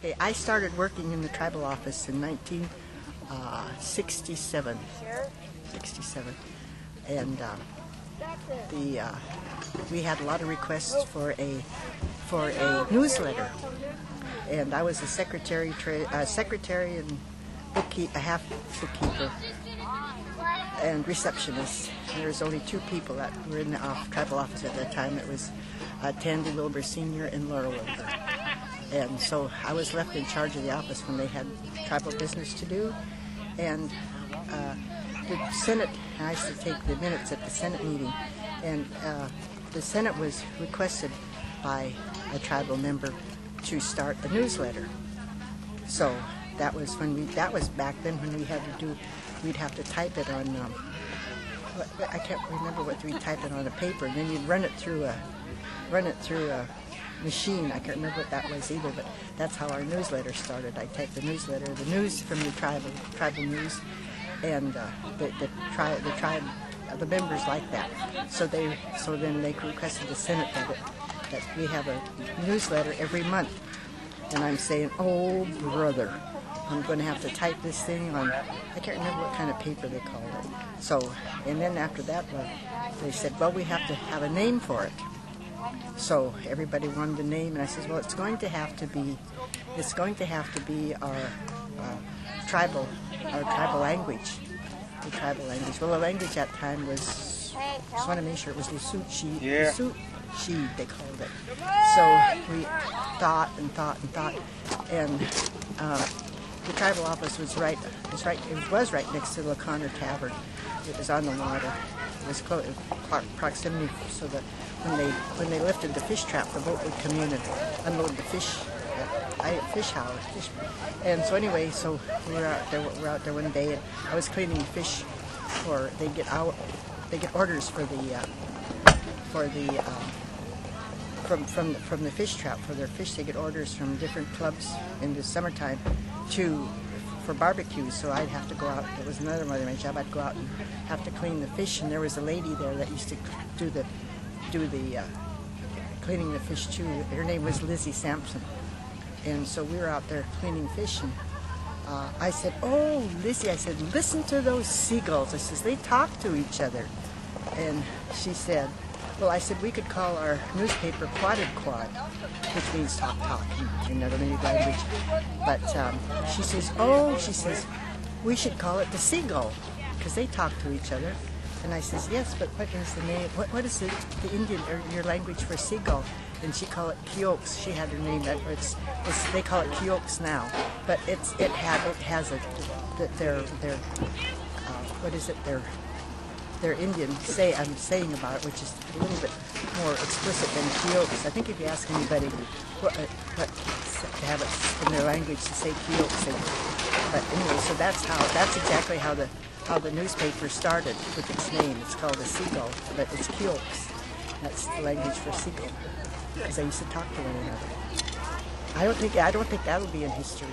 Okay, I started working in the tribal office in 1967. 67, and we had a lot of requests for a newsletter, and I was a secretary and a half bookkeeper and receptionist. There was only two people that were in the tribal office at that time. It was Tandy Wilbur Sr. and Laura Wilbur. And so I was left in charge of the office when they had tribal business to do. And the Senate, I used to take the minutes at the Senate meeting, and the Senate was requested by a tribal member to start a newsletter. So that was back then when we'd have to type it on, I can't remember what we'd type it on a paper, and then you'd run it through a machine. I can't remember what that was either, but that's how our newsletter started. I typed the newsletter, the news from the tribal news, and the members liked that. So then they requested the Senate that we have a newsletter every month. And I'm saying, oh brother, I'm going to have to type this thing on, I can't remember what kind of paper they called it. So, and then after that, they said, well, we have to have a name for it. So everybody wanted a name, and I said, well, it's going to have to be our tribal language. The tribal language. Well, the language at that time was Swinomish, it was Lusutchi, they called it. So we thought, and the tribal office was right next to the O'Connor Tavern. It was on the water. It was close proximity, so that when they lifted the fish trap, the boat would come in and unload the fish at fish house. And so anyway, so we were out there one day, and I was cleaning fish they get orders from the fish trap for their fish. They get orders from different clubs in the summertime for barbecues. So I'd have to go out. That was another part of my job. I'd go out and have to clean the fish, and there was a lady there that used to do the cleaning the fish too. Her name was Lizzie Sampson, and so we were out there cleaning fish, and I said, oh, Lizzie, I said, listen to those seagulls. I says, they talk to each other. And she said, well, I said, we could call our newspaper Quadded Quad, which means talk in another language. But she says, we should call it the Seagull, because they talk to each other. And I says, yes, but what is the name? What is the Indian or your language for seagull? And she called it KeyYoks. She had her name that they call it KeyYoks now, but it has their Indian saying about it, which is a little bit more explicit than KeyYoks. I think if you ask anybody what to have it in their language to say KeyYoks, but anyway, so that's exactly how the newspaper started with its name. It's called a Seagull, but it's KeyYoks. That's the language for seagull, because they used to talk to one another. I don't think that'll be in history.